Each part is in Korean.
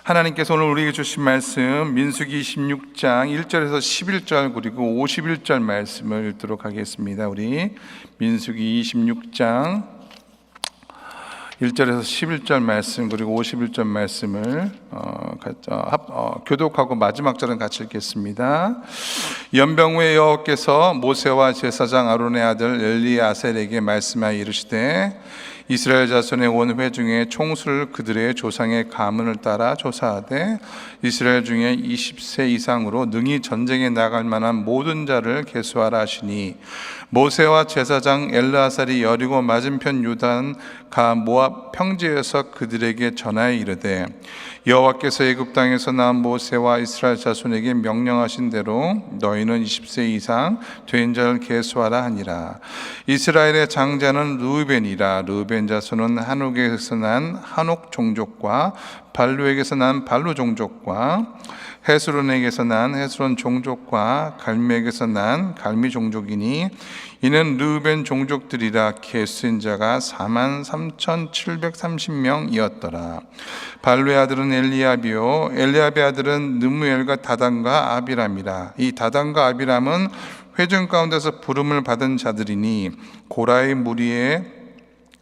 하나님께서 오늘 우리에게 주신 말씀 민수기 26장 1절에서 11절 그리고 51절 말씀을 읽도록 하겠습니다. 우리 민수기 26장 1절에서 11절 말씀 그리고 51절 말씀을 교독하고 마지막 절은 같이 읽겠습니다. 연병 후에 여호와께서 모세와 제사장 아론의 아들 엘리아셀에게 말씀하여 이르시되 이스라엘 자손의 온 회중의 총수를 그들의 조상의 가문을 따라 조사하되 이스라엘 중에 20세 이상으로 능히 전쟁에 나갈 만한 모든 자를 계수하라 하시니 모세와 제사장 엘르아살이 여리고 맞은편 요단 가 모압 평지에서 그들에게 전하여 이르되 여호와께서 애굽 땅에서 나온 모세와 이스라엘 자손에게 명령하신 대로 너희는 20세 이상 된 자를 계수하라 하니라. 이스라엘의 장자는 르우벤이라. 르우벤 자손은 한옥에서 난 한옥 종족과 발루에게서 난 발루 종족과 헤스론에게서 난 헤스론 종족과 갈미에게서 난 갈미 종족이니 이는 르우벤 종족들이라. 계수인 자가 43,730명이었더라. 발루의 아들은 엘리압이요 엘리압의 아들은 느무엘과 다단과 아비람이라. 이 다단과 아비람은 회중 가운데서 부름을 받은 자들이니 고라의 무리에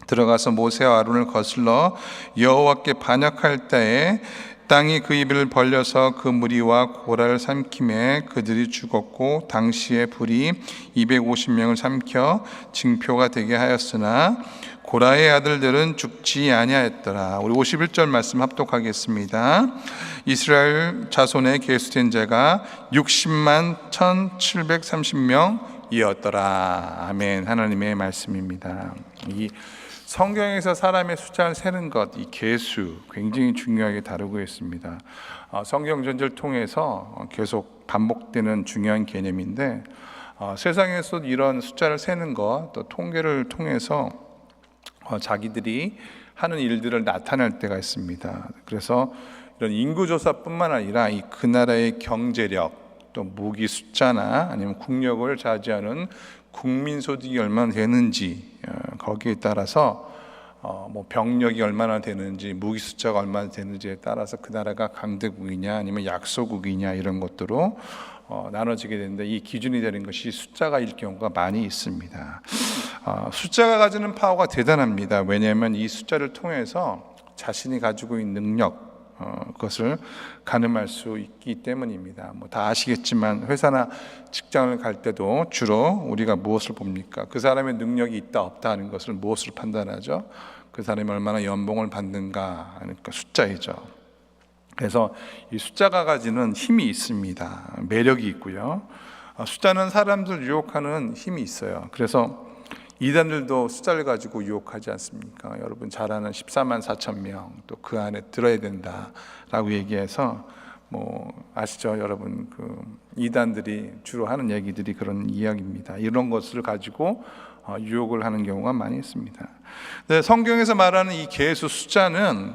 들어가서 모세와 아론을 거슬러 여호와께 반역할 때에 땅이 그 입을 벌려서 그 무리와 고라를 삼킴에 그들이 죽었고 당시에 불이 250명을 삼켜 징표가 되게 하였으나 고라의 아들들은 죽지 아니하였더라. 우리 51절 말씀 합독하겠습니다. 이스라엘 자손의 계수된 자가 60만 1,730명이었더라. 아멘. 하나님의 말씀입니다. 이 성경에서 사람의 숫자를 세는 것, 이 계수 굉장히 중요하게 다루고 있습니다. 성경 전체를 통해서 계속 반복되는 중요한 개념인데 세상에서 이런 숫자를 세는 것, 또 통계를 통해서 자기들이 하는 일들을 나타낼 때가 있습니다. 그래서 이런 인구조사뿐만 아니라 그 나라의 경제력, 또 무기 숫자나 아니면 국력을 좌지하는 국민 소득이 얼마나 되는지 거기에 따라서 뭐 병력이 얼마나 되는지 무기 숫자가 얼마나 되는지에 따라서 그 나라가 강대국이냐 아니면 약소국이냐 이런 것들로 나눠지게 되는데 이 기준이 되는 것이 숫자가일 경우가 많이 있습니다. 숫자가 가지는 파워가 대단합니다. 왜냐하면 이 숫자를 통해서 자신이 가지고 있는 능력 그것을 가늠할 수 있기 때문입니다. 뭐 다 아시겠지만 회사나 직장을 갈 때도 주로 우리가 무엇을 봅니까? 그 사람의 능력이 있다 없다 하는 것을 무엇으로 판단하죠? 그 사람이 얼마나 연봉을 받는가 하니까 숫자이죠. 그래서 이 숫자가 가지는 힘이 있습니다. 매력이 있고요. 숫자는 사람들 유혹하는 힘이 있어요. 그래서 이단들도 숫자를 가지고 유혹하지 않습니까? 여러분 잘 아는 14만 4천 명 또 그 안에 들어야 된다라고 얘기해서 뭐 아시죠? 여러분 그 이단들이 주로 하는 얘기들이 그런 이야기입니다. 이런 것을 가지고 유혹을 하는 경우가 많이 있습니다. 네, 성경에서 말하는 이 계수 숫자는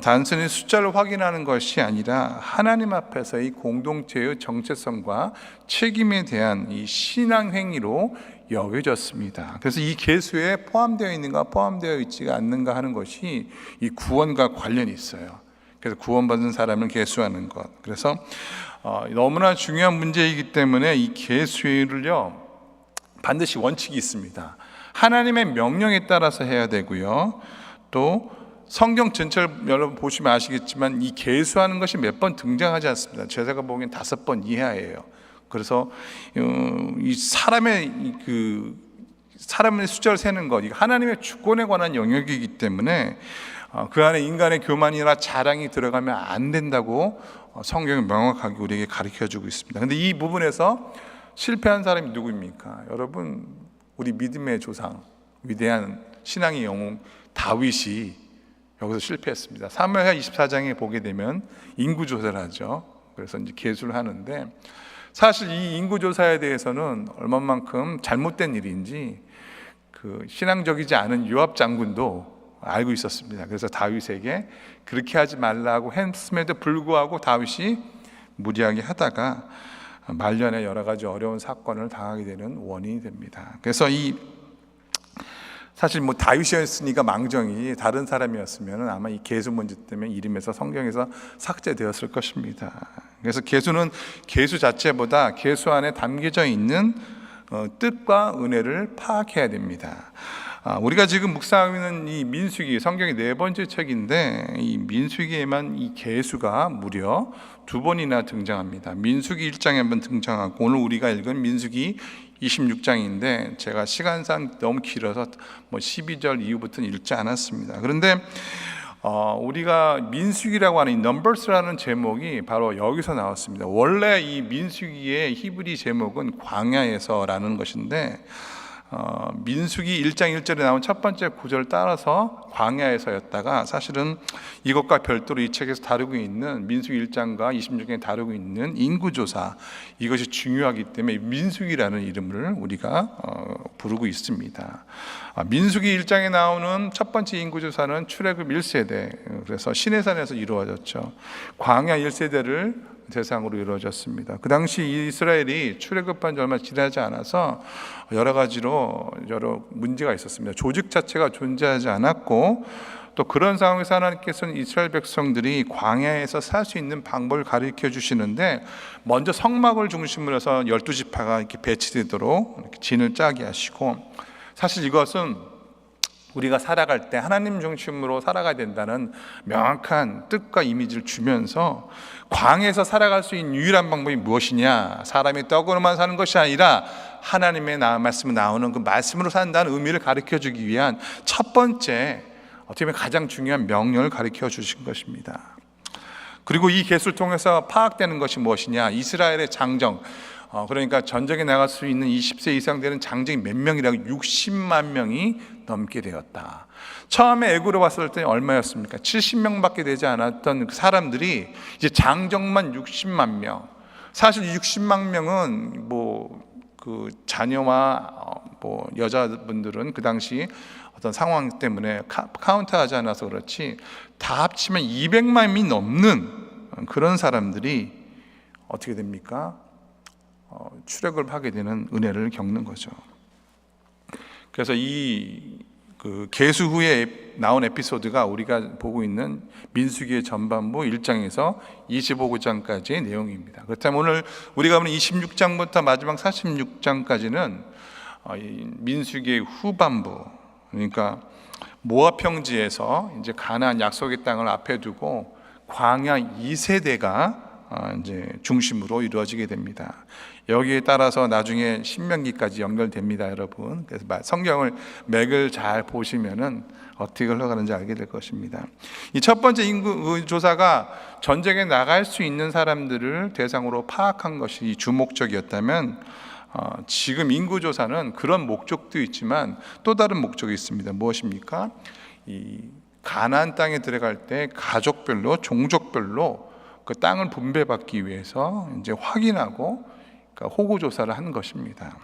단순히 숫자를 확인하는 것이 아니라 하나님 앞에서의 공동체의 정체성과 책임에 대한 이 신앙 행위로 여겨졌습니다. 그래서 이 계수에 포함되어 있는가 포함되어 있지가 않는가 하는 것이 이 구원과 관련이 있어요. 그래서 구원받은 사람을 계수하는 것. 그래서 너무나 중요한 문제이기 때문에 이 계수를요 반드시 원칙이 있습니다. 하나님의 명령에 따라서 해야 되고요. 또 성경 전체를 여러분 보시면 아시겠지만 이 계수하는 것이 몇 번 등장하지 않습니다. 제가 보기엔 5번 이하예요. 그래서 이 사람의 숫자를 세는 것, 하나님의 주권에 관한 영역이기 때문에 그 안에 인간의 교만이나 자랑이 들어가면 안 된다고 성경이 명확하게 우리에게 가르쳐주고 있습니다. 그런데 이 부분에서 실패한 사람이 누구입니까? 여러분 우리 믿음의 조상, 위대한 신앙의 영웅 다윗이 여기서 실패했습니다. 사무엘하 24장에 보게 되면 인구조사를 하죠. 그래서 이제 계수를 하는데 사실 이 인구조사에 대해서는 얼마만큼 잘못된 일인지 그 신앙적이지 않은 요압 장군도 알고 있었습니다. 그래서 다윗에게 그렇게 하지 말라고 했음에도 불구하고 다윗이 무리하게 하다가 말년에 여러 가지 어려운 사건을 당하게 되는 원인이 됩니다. 그래서 이 사실 뭐 다윗이었으니까 망정이 다른 사람이었으면 아마 이 계수 문제 때문에 이름에서 성경에서 삭제되었을 것입니다. 그래서 계수는 계수 자체보다 계수 안에 담겨져 있는 뜻과 은혜를 파악해야 됩니다. 우리가 지금 묵상하고 있는 이 민수기, 성경의 네 번째 책인데 이 민수기에만 이 계수가 무려 2번이나 등장합니다. 민수기 1장에 한번 등장하고 오늘 우리가 읽은 민수기 26장인데 제가 시간상 너무 길어서 12절 이후부터는 읽지 않았습니다. 그런데 우리가 민수기라고 하는 이 넘버스라는 제목이 바로 여기서 나왔습니다. 원래 이 민수기의 히브리 제목은 광야에서라는 것인데 민수기 1장 1절에 나온 첫 번째 구절을 따라서 광야에서였다가 사실은 이것과 별도로 이 책에서 다루고 있는 민수기 1장과 26장에 다루고 있는 인구조사, 이것이 중요하기 때문에 민수기라는 이름을 우리가 부르고 있습니다. 민수기 1장에 나오는 첫 번째 인구조사는 출애굽 1세대, 그래서 시내산에서 이루어졌죠. 광야 1세대를 대상으로 이루어졌습니다. 그 당시 이스라엘이 출애굽한 지 얼마 지나지 않아서 여러 가지로 여러 문제가 있었습니다. 조직 자체가 존재하지 않았고 또 그런 상황에서 하나님께서는 이스라엘 백성들이 광야에서 살 수 있는 방법을 가르쳐 주시는데 먼저 성막을 중심으로 해서 12지파가 이렇게 배치되도록 이렇게 진을 짜게 하시고, 사실 이것은 우리가 살아갈 때 하나님 중심으로 살아가야 된다는 명확한 뜻과 이미지를 주면서 광야에서 살아갈 수 있는 유일한 방법이 무엇이냐, 사람이 떡으로만 사는 것이 아니라 하나님의 말씀이 나오는 그 말씀으로 산다는 의미를 가르쳐 주기 위한 첫 번째, 어떻게 보면 가장 중요한 명령을 가르쳐 주신 것입니다. 그리고 이 계수를 통해서 파악되는 것이 무엇이냐, 이스라엘의 장정, 그러니까 전쟁에 나갈 수 있는 20세 이상 되는 장정이 몇 명이라고 60만 명이 넘게 되었다. 처음에 애굽으로 왔을 때 얼마였습니까? 70명밖에 되지 않았던 그 사람들이 이제 장정만 60만 명. 사실 60만 명은 그 자녀와 여자분들은 그 당시 어떤 상황 때문에 카운트하지 않아서 그렇지 다 합치면 200만이 넘는 그런 사람들이 어떻게 됩니까? 출애굽을 하게 되는 은혜를 겪는 거죠. 그래서 그 계수 후에 나온 에피소드가 우리가 보고 있는 민수기의 전반부 1장에서 25장까지의 내용입니다. 그렇다면 오늘 우리가 보는 26장부터 마지막 46장까지는 민수기의 후반부, 그러니까 모압 평지에서 이제 가나안 약속의 땅을 앞에 두고 광야 2세대가 이제 중심으로 이루어지게 됩니다. 여기에 따라서 나중에 신명기까지 연결됩니다, 여러분. 그래서 성경을 맥을 잘 보시면은 어떻게 흘러가는지 알게 될 것입니다. 이 첫 번째 인구 조사가 전쟁에 나갈 수 있는 사람들을 대상으로 파악한 것이 주목적이었다면, 지금 인구 조사는 그런 목적도 있지만 또 다른 목적이 있습니다. 무엇입니까? 이 가나안 땅에 들어갈 때 가족별로, 종족별로 그 땅을 분배받기 위해서 이제 확인하고, 그러니까 호구 조사를 하는 것입니다.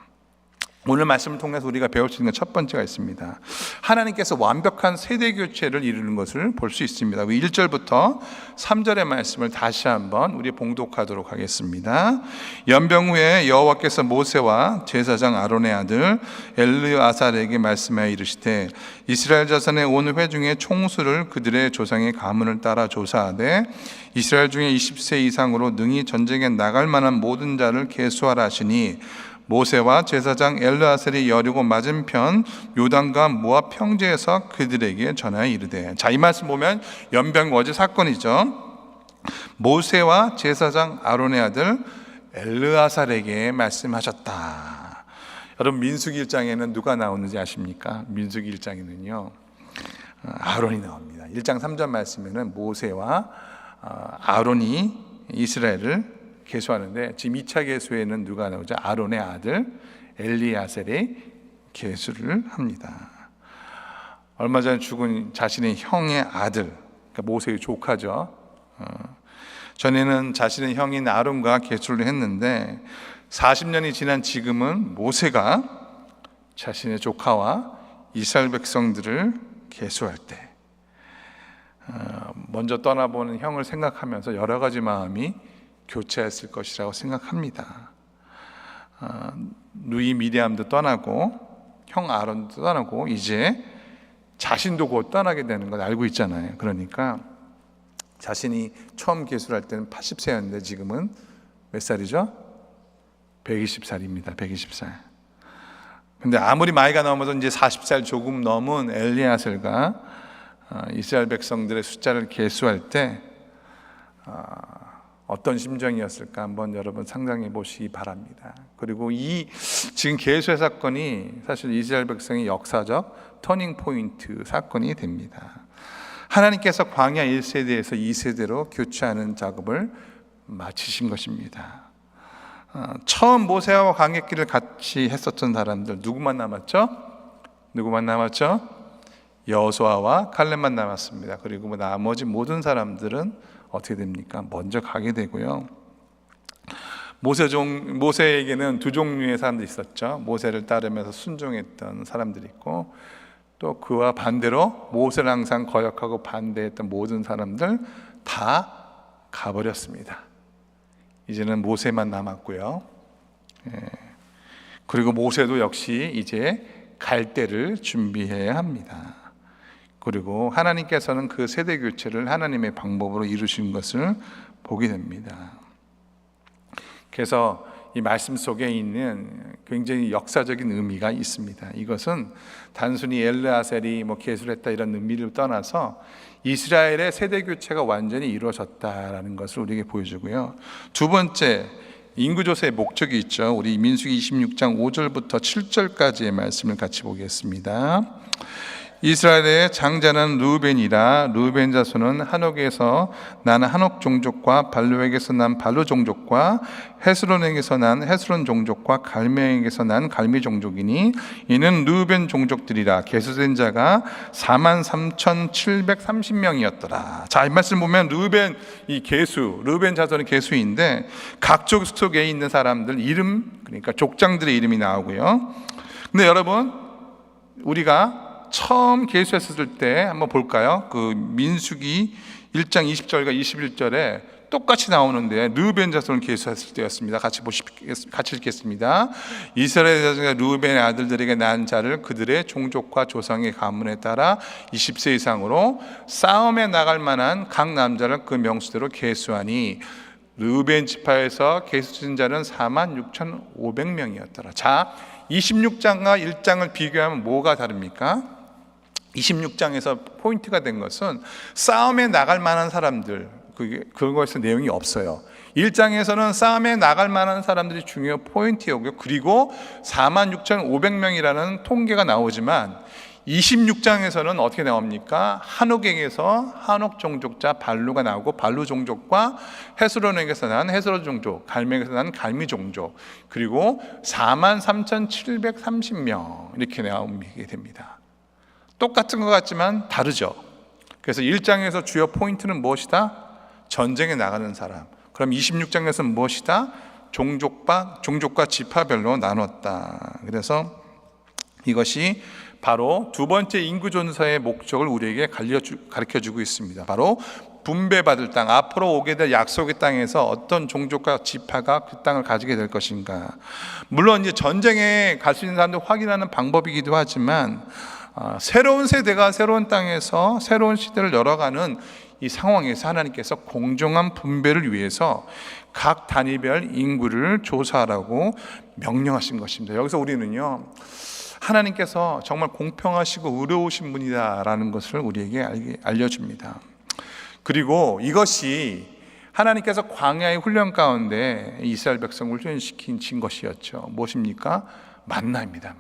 오늘 말씀을 통해서 우리가 배울 수 있는 첫 번째가 있습니다. 하나님께서 완벽한 세대 교체를 이루는 것을 볼 수 있습니다. 1절부터 3절의 말씀을 다시 한번 우리 봉독하도록 하겠습니다. 연병 후에 여호와께서 모세와 제사장 아론의 아들 엘르아살에게 말씀하여 이르시되, 이스라엘 자손의 온 회중의 총수를 그들의 조상의 가문을 따라 조사하되 이스라엘 중에 20세 이상으로 능히 전쟁에 나갈 만한 모든 자를 계수하라 하시니, 모세와 제사장 엘르아셀이 여리고 맞은편 요단과 모압 평지에서 그들에게 전하여 이르되. 자, 이 말씀 보면 연병거지 사건이죠. 모세와 제사장 아론의 아들 엘르아살에게 말씀하셨다. 여러분, 민수기 1장에는 누가 나오는지 아십니까? 민수기 1장에는요 아론이 나옵니다. 1장 3절 말씀에는 모세와 아론이 이스라엘을 계수하는데, 지금 2차 계수에는 누가 나오죠? 아론의 아들 엘리아셀이 계수를 합니다. 얼마 전에 죽은 자신의 형의 아들, 그러니까 모세의 조카죠. 전에는 자신의 형인 아론과 계수를 했는데 40년이 지난 지금은 모세가 자신의 조카와 이스라엘 백성들을 계수할 때 먼저 떠나보는 형을 생각하면서 여러 가지 마음이 교체했을 것이라고 생각합니다. 누이 미리암도 떠나고 형 아론도 떠나고 이제 자신도 곧 떠나게 되는 걸 알고 있잖아요. 그러니까 자신이 처음 계수를 할 때는 80세였는데 지금은 몇 살이죠? 120살입니다. 120살. 근데 아무리 나이가 넘어서 이제 40살 조금 넘은 엘리야셀가 이스라엘 백성들의 숫자를 계수할 때 어떤 심정이었을까 한번 여러분 상상해 보시기 바랍니다. 그리고 이 지금 계수의 사건이 사실 이스라엘 백성의 역사적 터닝 포인트 사건이 됩니다. 하나님께서 광야 1세대에서 2세대로 교체하는 작업을 마치신 것입니다. 처음 모세와 광야길을 같이 했었던 사람들 누구만 남았죠? 누구만 남았죠? 여호수아와 칼렙만 남았습니다. 그리고 나머지 모든 사람들은 어떻게 됩니까? 먼저 가게 되고요. 모세에게는 두 종류의 사람들이 있었죠. 모세를 따르면서 순종했던 사람들이 있고, 또 그와 반대로 모세를 항상 거역하고 반대했던 모든 사람들 다 가버렸습니다. 이제는 모세만 남았고요. 그리고 모세도 역시 이제 갈 때를 준비해야 합니다. 그리고 하나님께서는 그 세대 교체를 하나님의 방법으로 이루신 것을 보게 됩니다. 그래서 이 말씀 속에 있는 굉장히 역사적인 의미가 있습니다. 이것은 단순히 엘르아셀이 계수를 했다 이런 의미를 떠나서 이스라엘의 세대 교체가 완전히 이루어졌다라는 것을 우리에게 보여주고요. 두 번째, 인구조사의 목적이 있죠. 우리 민수기 26장 5절부터 7절까지의 말씀을 같이 보겠습니다. 이스라엘의 장자는 르우벤이라. 르우벤 자손은 한옥에서 난 한옥 종족과 발루에게서 난 발루 종족과 헤스론에게서 난 헤스론 종족과 갈미에게서 난 갈미 종족이니 이는 르우벤 종족들이라. 계수된 자가 43,730명이었더라. 자, 이 말씀 보면 르우벤 르우벤 자손의 계수인데 각 족 속에 있는 사람들 이름, 그러니까 족장들의 이름이 나오고요. 근데 여러분, 우리가 처음 계수했을 때 한번 볼까요? 그 민수기 1장 20절과 21절에 똑같이 나오는데 르우벤 자손을 계수했을 때였습니다. 같이 읽겠습니다. 이스라엘 자손의 르우벤의 아들들에게 낳은 자를 그들의 종족과 조상의 가문에 따라 20세 이상으로 싸움에 나갈 만한 각 남자를 그 명수대로 계수하니 르우벤 지파에서 계수된 자는 46,500명이었더라. 자, 26장과 1장을 비교하면 뭐가 다릅니까? 26장에서 포인트가 된 것은 싸움에 나갈 만한 사람들, 그것에서 내용이 없어요. 1장에서는 싸움에 나갈 만한 사람들이 중요 포인트였고요. 그리고 46,500명이라는 통계가 나오지만 26장에서는 어떻게 나옵니까? 한옥에게서 한옥 종족자 발루가 나오고 발루 종족과 헤스론에게서 난 헤스론 종족, 갈미에게서 난 갈미 종족, 그리고 43,730명 이렇게 나오게 됩니다. 똑같은 것 같지만 다르죠. 그래서 1장에서 주요 포인트는 무엇이다? 전쟁에 나가는 사람. 그럼 26장에서는 무엇이다? 종족과 지파별로 나눴다. 그래서 이것이 바로 두 번째 인구조사의 목적을 우리에게 가르쳐주고 있습니다. 바로 분배받을 땅, 앞으로 오게 될 약속의 땅에서 어떤 종족과 지파가 그 땅을 가지게 될 것인가. 물론 이제 전쟁에 갈 수 있는 사람들 확인하는 방법이기도 하지만 새로운 세대가 새로운 땅에서 새로운 시대를 열어가는 이 상황에서 하나님께서 공정한 분배를 위해서 각 단위별 인구를 조사하라고 명령하신 것입니다. 여기서 우리는요, 하나님께서 정말 공평하시고 의로우신 분이다라는 것을 우리에게 알려줍니다. 그리고 이것이 하나님께서 광야의 훈련 가운데 이스라엘 백성을 훈련시킨 것이었죠. 무엇입니까? 만나입니다.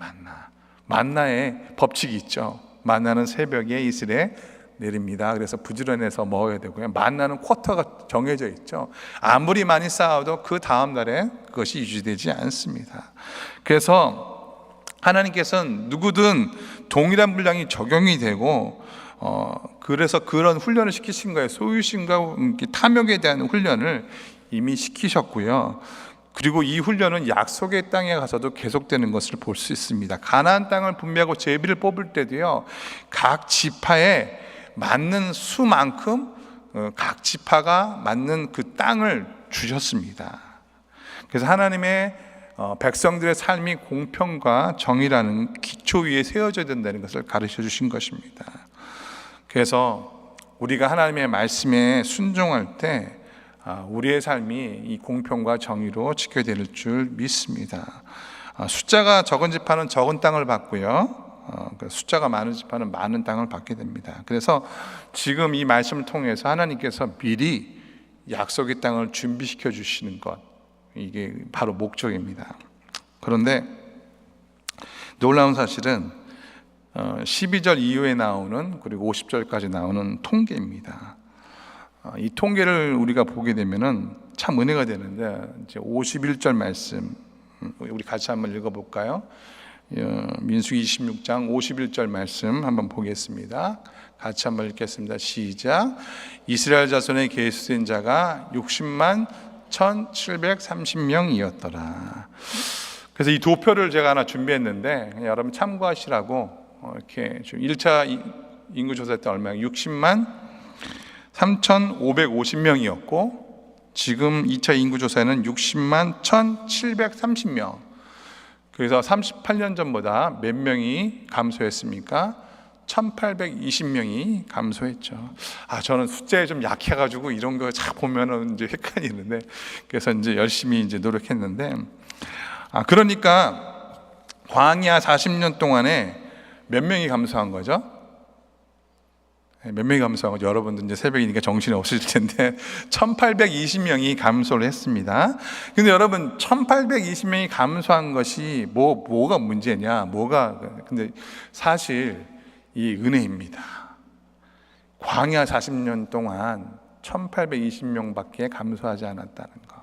만나의 법칙이 있죠. 만나는 새벽에 이슬에 내립니다. 그래서 부지런해서 먹어야 되고요. 만나는 쿼터가 정해져 있죠. 아무리 많이 쌓아도 그 다음 날에 그것이 유지되지 않습니다. 그래서 하나님께서는 누구든 동일한 분량이 적용이 되고 그래서 그런 훈련을 시키신 거예요. 소유신과 탐욕에 대한 훈련을 이미 시키셨고요. 그리고 이 훈련은 약속의 땅에 가서도 계속되는 것을 볼 수 있습니다. 가나안 땅을 분배하고 제비를 뽑을 때도요, 각 지파에 맞는 수만큼 각 지파가 맞는 그 땅을 주셨습니다. 그래서 하나님의 백성들의 삶이 공평과 정의라는 기초 위에 세워져야 된다는 것을 가르쳐 주신 것입니다. 그래서 우리가 하나님의 말씀에 순종할 때 우리의 삶이 이 공평과 정의로 지켜질 줄 믿습니다. 숫자가 적은 지파는 적은 땅을 받고요, 숫자가 많은 지파는 많은 땅을 받게 됩니다. 그래서 지금 이 말씀을 통해서 하나님께서 미리 약속의 땅을 준비시켜 주시는 것, 이게 바로 목적입니다. 그런데 놀라운 사실은 12절 이후에 나오는, 그리고 50절까지 나오는 통계입니다. 이 통계를 우리가 보게 되면은 참 은혜가 되는데, 이제 51절 말씀 우리 같이 한번 읽어볼까요? 민수기 26장 51절 말씀 한번 보겠습니다. 같이 한번 읽겠습니다. 시작. 이스라엘 자손의 계수된 자가 60만 1730명이었더라. 그래서 이 도표를 제가 하나 준비했는데 여러분 참고하시라고, 이렇게 1차 인구조사 때 얼마예요? 60만 3550명이었고 지금 2차 인구조사에는 60만 1730명. 그래서 38년 전보다 몇 명이 감소했습니까? 1820명이 감소했죠. 저는 숫자에 좀 약해가지고 이런 거 잘 보면은 이제 헷갈리는데, 그래서 이제 열심히 이제 노력했는데, 그러니까 광야 40년 동안에 몇 명이 감소한 거죠? 몇 명이 감소한 거죠? 여러분들 이제 새벽이니까 정신이 없을 텐데 1820명이 감소를 했습니다. 근데 여러분 1820명이 감소한 것이 뭐가 문제냐? 근데 사실 이 은혜입니다. 광야 40년 동안 1820명밖에 감소하지 않았다는 거.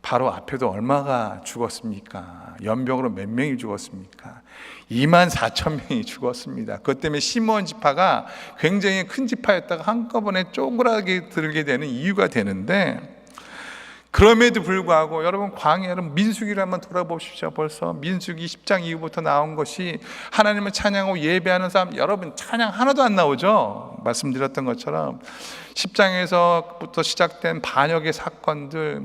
바로 앞에도 얼마가 죽었습니까? 연병으로 몇 명이 죽었습니까? 24,000명이 죽었습니다. 그것 때문에 시므온 지파가 굉장히 큰 지파였다가 한꺼번에 쪼그라게 들게 되는 이유가 되는데, 그럼에도 불구하고 여러분 광야는 민수기를 한번 돌아보십시오. 벌써 민수기 10장 이후부터 나온 것이 하나님을 찬양하고 예배하는 사람, 여러분 찬양 하나도 안 나오죠. 말씀드렸던 것처럼 10장에서부터 시작된 반역의 사건들,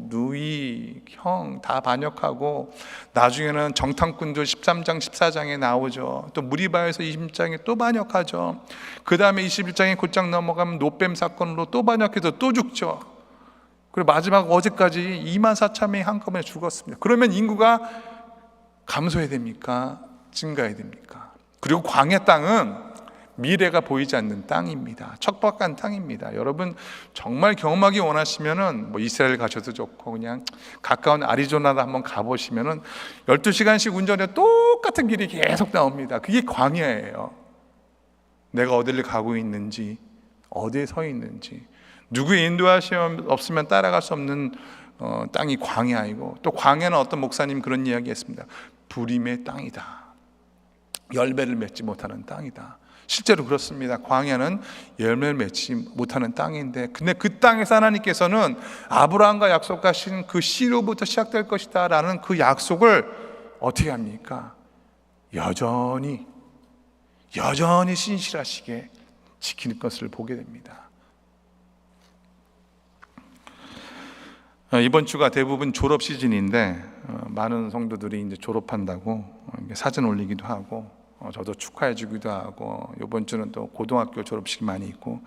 누이, 형 다 반역하고, 나중에는 정탐꾼들 13장 14장에 나오죠. 또 무리바에서 20장에 또 반역하죠. 그 다음에 21장에 곧장 넘어가면 노뱀 사건으로 또 반역해서 또 죽죠. 그리고 마지막 어제까지 24,000명이 한꺼번에 죽었습니다. 그러면 인구가 감소해야 됩니까? 증가해야 됩니까? 그리고 광야 땅은 미래가 보이지 않는 땅입니다. 척박한 땅입니다. 여러분 정말 경험하기 원하시면은 이스라엘 가셔도 좋고, 그냥 가까운 아리조나도 한번 가보시면은 12시간씩 운전해 똑같은 길이 계속 나옵니다. 그게 광야예요. 내가 어디를 가고 있는지, 어디에 서 있는지, 누구의 인도하심 없으면 따라갈 수 없는 땅이 광야이고, 또 광야는 어떤 목사님 그런 이야기 했습니다. 불임의 땅이다. 열매를 맺지 못하는 땅이다. 실제로 그렇습니다. 광야는 열매를 맺지 못하는 땅인데, 근데 그 땅에서 하나님께서는 아브라함과 약속하신 그 씨로부터 시작될 것이다 라는 그 약속을 어떻게 합니까? 여전히 신실하시게 지키는 것을 보게 됩니다. 이번 주가 대부분 졸업 시즌인데 많은 성도들이 이제 졸업한다고 사진 올리기도 하고, 저도 축하해 주기도 하고, 이번 주는 또 고등학교 졸업식이 많이 있고,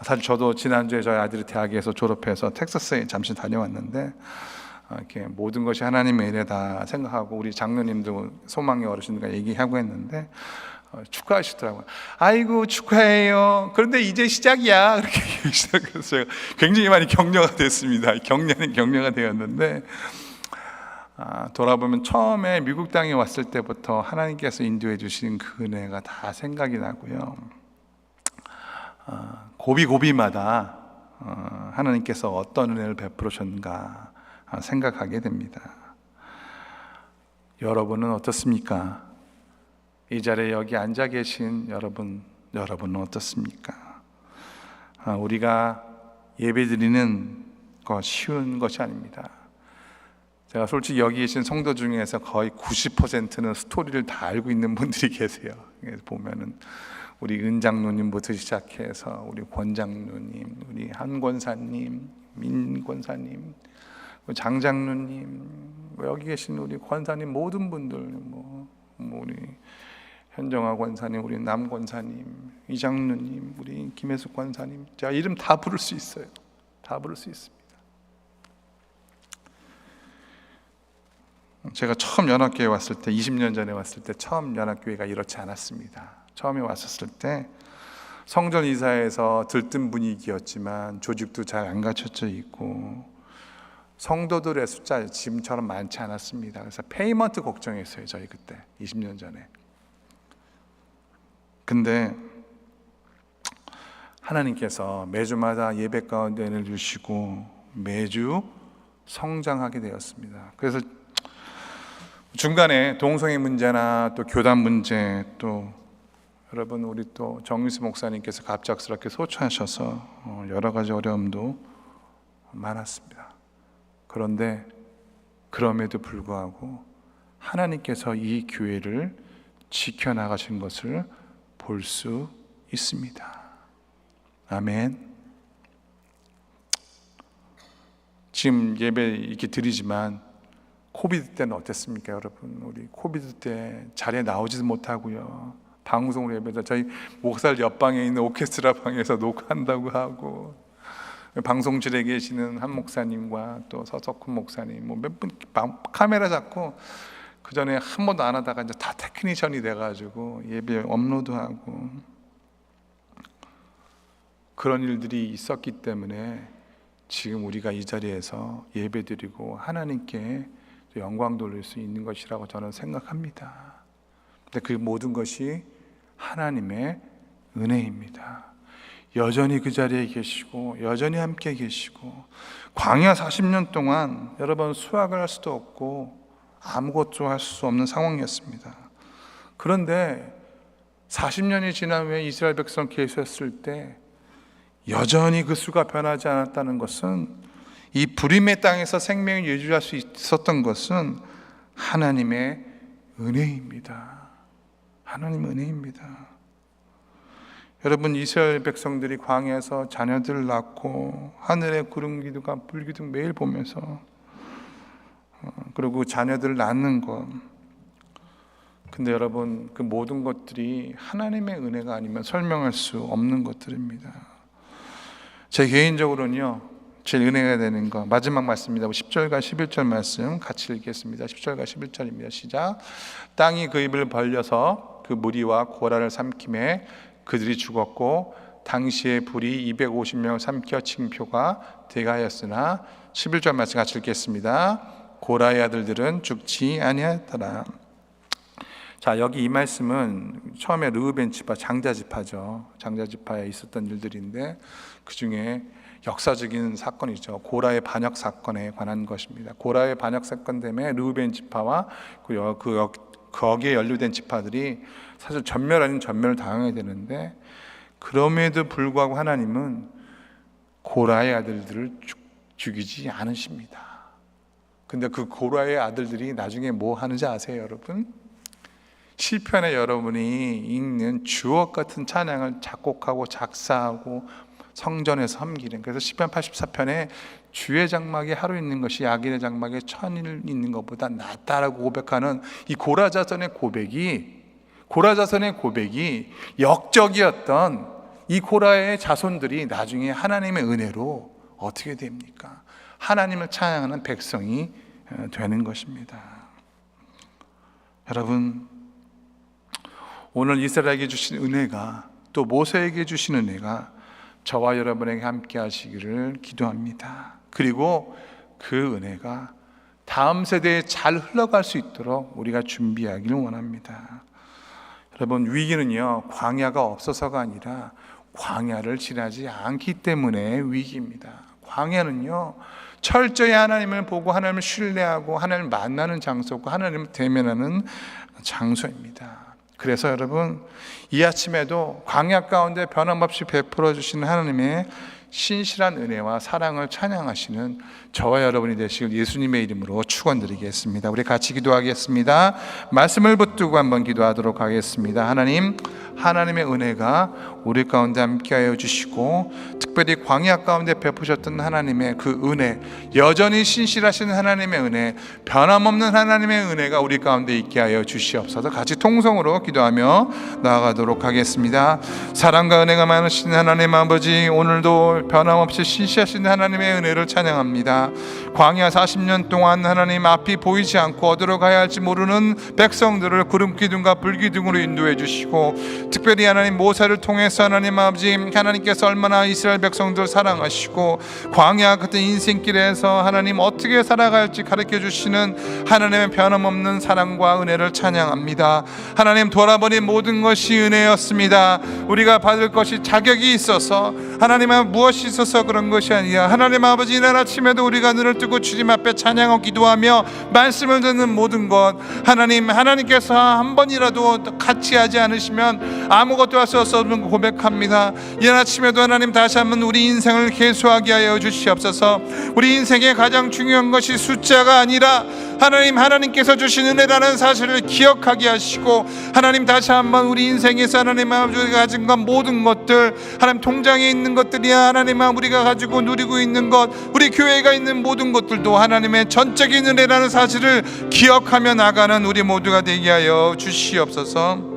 사실 저도 지난주에 저희 아들이 대학에서 졸업해서 텍사스에 잠시 다녀왔는데, 이렇게 모든 것이 하나님의 은혜다 생각하고, 우리 장로님도 소망의 어르신들과 얘기하고 했는데 축하하시더라고요. 아이고 축하해요. 그런데 이제 시작이야. 그렇게 시작했어요. 굉장히 많이 격려가 됐습니다. 격려가 되었는데, 돌아보면 처음에 미국 땅에 왔을 때부터 하나님께서 인도해 주신 그 은혜가 다 생각이 나고요. 고비고비마다 하나님께서 어떤 은혜를 베풀으셨는가 생각하게 됩니다. 여러분은 어떻습니까? 이 자리에 여기 앉아 계신 여러분은 어떻습니까? 우리가 예배드리는 것 쉬운 것이 아닙니다. 제가 솔직히 여기 계신 성도 중에서 거의 90%는 스토리를 다 알고 있는 분들이 계세요. 보면은 우리 은장로님부터 시작해서 우리 권장로님, 우리 한권사님, 민권사님, 장장로님, 여기 계신 우리 권사님 모든 분들, 우리 현정아 권사님, 우리 남 권사님, 이장로님, 우리 김혜숙 권사님, 제가 이름 다 부를 수 있어요. 다 부를 수 있습니다. 제가 처음 연합교회 왔을 때, 20년 전에 왔을 때 처음 연합교회가 이렇지 않았습니다. 처음에 왔었을 때 성전 이사회에서 들뜬 분위기였지만 조직도 잘 안 갖춰져 있고 성도들의 숫자 지금처럼 많지 않았습니다. 그래서 페이먼트 걱정했어요, 저희 그때 20년 전에. 근데 하나님께서 매주마다 예배 가운데 은혜를 주시고 매주 성장하게 되었습니다. 그래서 중간에 동성애 문제나 또 교단 문제, 또 여러분 우리 또 정유수 목사님께서 갑작스럽게 소천하셔서 여러 가지 어려움도 많았습니다. 그런데 그럼에도 불구하고 하나님께서 이 교회를 지켜나가신 것을 볼 수 있습니다. 아멘. 지금 예배 이렇게 드리지만 코비드 때는 어땠습니까, 여러분? 우리 코비드 때 자리에 나오지도 못하고요. 방송으로 예배다. 저희 목살 옆방에 있는 오케스트라 방에서 녹화한다고 하고, 방송실에 계시는 한 목사님과 또 서석훈 목사님, 몇 분 카메라 잡고 그 전에 한 번도 안 하다가 이제 다 테크니션이 돼가지고 예배 업로드하고 그런 일들이 있었기 때문에 지금 우리가 이 자리에서 예배드리고 하나님께 영광 돌릴 수 있는 것이라고 저는 생각합니다. 근데 그 모든 것이 하나님의 은혜입니다. 여전히 그 자리에 계시고 여전히 함께 계시고, 광야 40년 동안 여러분 수학을 할 수도 없고 아무것도 할 수 없는 상황이었습니다. 그런데 40년이 지난 후에 이스라엘 백성 계셨을 때 여전히 그 수가 변하지 않았다는 것은, 이 불임의 땅에서 생명을 유지할 수 있었던 것은 하나님의 은혜입니다. 하나님의 은혜입니다. 여러분, 이스라엘 백성들이 광야에서 자녀들을 낳고 하늘의 구름 기둥과 불 기둥 매일 보면서, 그리고 자녀들을 낳는 것, 근데 여러분 그 모든 것들이 하나님의 은혜가 아니면 설명할 수 없는 것들입니다. 제 개인적으로는요, 제일 은혜가 되는 거 마지막 말씀입니다. 10절과 11절 말씀 같이 읽겠습니다. 10절과 11절입니다. 시작. 땅이 그 입을 벌려서 그 무리와 고라를 삼킴에 그들이 죽었고 당시에 불이 250명을 삼켜 징표가 되게 하였으나, 11절 말씀 같이 읽겠습니다. 고라의 아들들은 죽지 아니하였더라. 자, 여기 이 말씀은 처음에 르우벤 지파, 장자 지파죠. 장자 지파에 있었던 일들인데 그 중에 역사적인 사건이죠. 고라의 반역 사건에 관한 것입니다. 고라의 반역 사건 때문에 르우벤 지파와 거기에 연루된 지파들이 사실 전멸 아닌 전멸을 당하게 되는데, 그럼에도 불구하고 하나님은 고라의 아들들을 죽이지 않으십니다. 근데 그 고라의 아들들이 나중에 뭐 하는지 아세요, 여러분? 시편에 여러분이 읽는 주옥 같은 찬양을 작곡하고 작사하고 성전에서 섬기는, 그래서 시편 84편에 주의 장막에 하루 있는 것이 악인의 장막에 천일 있는 것보다 낫다라고 고백하는 이 고라자손의 고백이 역적이었던 이 고라의 자손들이 나중에 하나님의 은혜로 어떻게 됩니까? 하나님을 찬양하는 백성이 되는 것입니다. 여러분, 오늘 이스라엘에게 주신 은혜가, 또 모세에게 주신 은혜가 저와 여러분에게 함께 하시기를 기도합니다. 그리고 그 은혜가 다음 세대에 잘 흘러갈 수 있도록 우리가 준비하기를 원합니다. 여러분, 위기는요, 광야가 없어서가 아니라 광야를 지나지 않기 때문에 위기입니다. 광야는요, 철저히 하나님을 보고 하나님을 신뢰하고 하나님을 만나는 장소고 하나님을 대면하는 장소입니다. 그래서 여러분, 이 아침에도 광야 가운데 변함없이 베풀어 주시는 하나님의 신실한 은혜와 사랑을 찬양하시는 저와 여러분이 되시길 예수님의 이름으로 축원드리겠습니다. 우리 같이 기도하겠습니다. 말씀을 붙들고 한번 기도하도록 하겠습니다. 하나님, 하나님의 은혜가 우리 가운데 함께하여 주시고 특별히 광야 가운데 베푸셨던 하나님의 그 은혜, 여전히 신실하신 하나님의 은혜, 변함없는 하나님의 은혜가 우리 가운데 있게 하여 주시옵소서. 같이 통성으로 기도하며 나아가도록 하겠습니다. 사랑과 은혜가 많으신 하나님 아버지, 오늘도 변함없이 신실하신 하나님의 은혜를 찬양합니다. 광야 40년 동안 하나님 앞이 보이지 않고 어디로 가야 할지 모르는 백성들을 구름기둥과 불기둥으로 인도해 주시고, 특별히 하나님 모세를 통해서 하나님 아버지, 하나님께서 얼마나 이스라엘 백성들 사랑하시고 광야 같은 인생길에서 하나님 어떻게 살아갈지 가르쳐 주시는 하나님의 변함없는 사랑과 은혜를 찬양합니다. 하나님, 돌아버린 모든 것이 은혜였습니다. 우리가 받을 것이 자격이 있어서 하나님은 무엇이 있어서 그런 것이 아니라, 하나님 아버지, 이날 아침에도 우리가 눈을 뜨고 주님 앞에 찬양하고 기도하며 말씀을 듣는 모든 것, 하나님께서 한 번이라도 같이 하지 않으시면 아무것도 할 수 없는 고백합니다. 이날 아침에도 하나님 다시 한번 우리 인생을 계수하게 하여 주시옵소서. 우리 인생의 가장 중요한 것이 숫자가 아니라 하나님께서 주신 은혜라는 사실을 기억하게 하시고, 하나님 다시 한번 우리 인생에서 하나님 아버지가 가진 것, 모든 것들, 하나님 통장에 있는 것들이야 하나님 우리가 가지고 누리고 있는 것, 우리 교회가 있는 모든 것들도 하나님의 전적인 은혜라는 사실을 기억하며 나가는 우리 모두가 되게 하여 주시옵소서.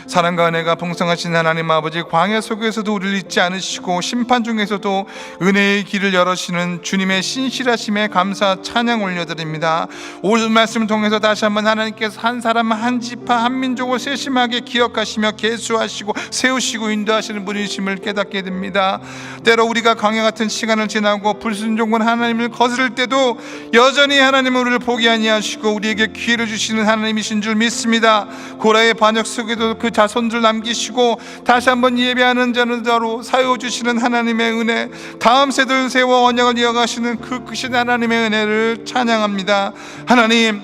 사랑과 은혜가 풍성하신 하나님 아버지, 광야 속에서도 우리를 잊지 않으시고 심판 중에서도 은혜의 길을 열어주시는 주님의 신실하심에 감사 찬양 올려드립니다. 오늘 말씀을 통해서 다시 한번 하나님께서 한 사람, 한 지파, 한 민족을 세심하게 기억하시며 계수하시고 세우시고 인도하시는 분이심을 깨닫게 됩니다. 때로 우리가 광야 같은 시간을 지나고 불순종한 하나님을 거스를 때도 여전히 하나님은 우리를 포기 아니하시고 우리에게 기회를 주시는 하나님이신 줄 믿습니다. 고라의 반역 속에도 그 자손들 남기시고 다시 한번 예배하는 자로 사용주시는 하나님의 은혜, 다음 세대를 세워 언약을 이어가시는 그 크신 하나님의 은혜를 찬양합니다. 하나님,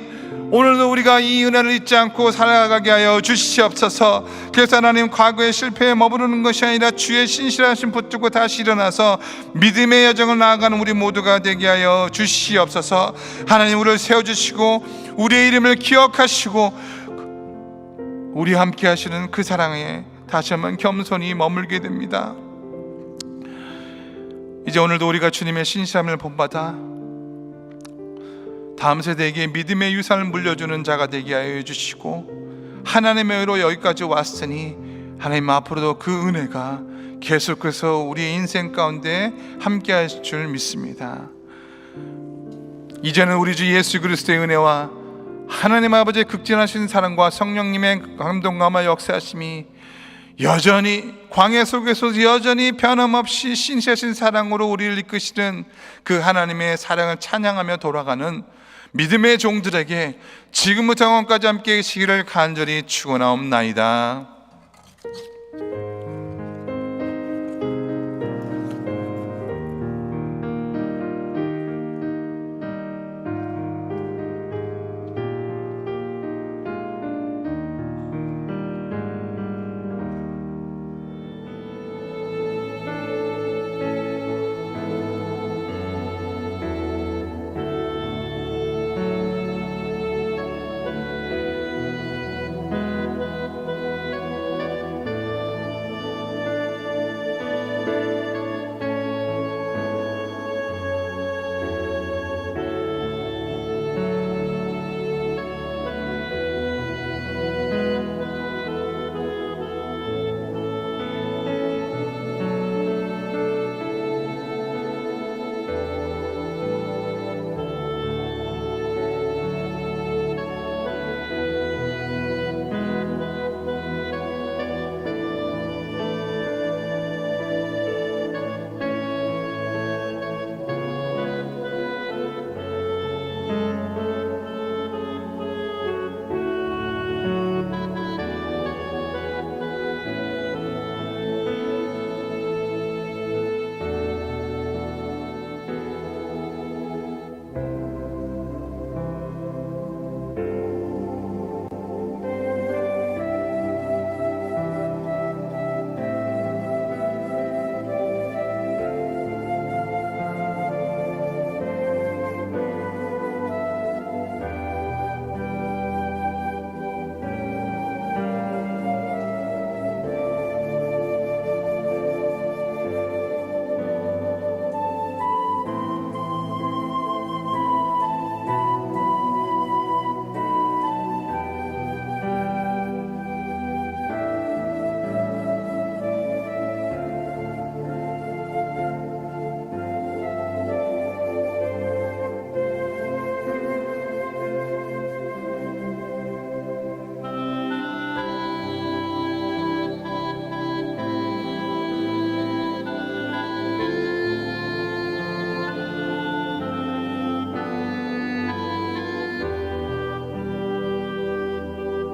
오늘도 우리가 이 은혜를 잊지 않고 살아가게 하여 주시옵소서. 그래서 하나님, 과거의 실패에 머무르는 것이 아니라 주의 신실하심 붙들고 다시 일어나서 믿음의 여정을 나아가는 우리 모두가 되게 하여 주시옵소서. 하나님, 우리를 세워주시고 우리의 이름을 기억하시고 우리 함께 하시는 그 사랑에 다시 한번 겸손히 머물게 됩니다. 이제 오늘도 우리가 주님의 신실함을 본받아 다음 세대에게 믿음의 유산을 물려주는 자가 되게 하여 주시고, 하나님의 의로 여기까지 왔으니 하나님 앞으로도 그 은혜가 계속해서 우리의 인생 가운데 함께 하실 줄 믿습니다. 이제는 우리 주 예수 그리스도의 은혜와 하나님 아버지의 극진하신 사랑과 성령님의 감동감과 역사하심이 여전히 광야 속에서 여전히 변함없이 신실하신 사랑으로 우리를 이끄시는 그 하나님의 사랑을 찬양하며 돌아가는 믿음의 종들에게 지금부터 영원까지 함께 계시기를 간절히 축원하옵나이다.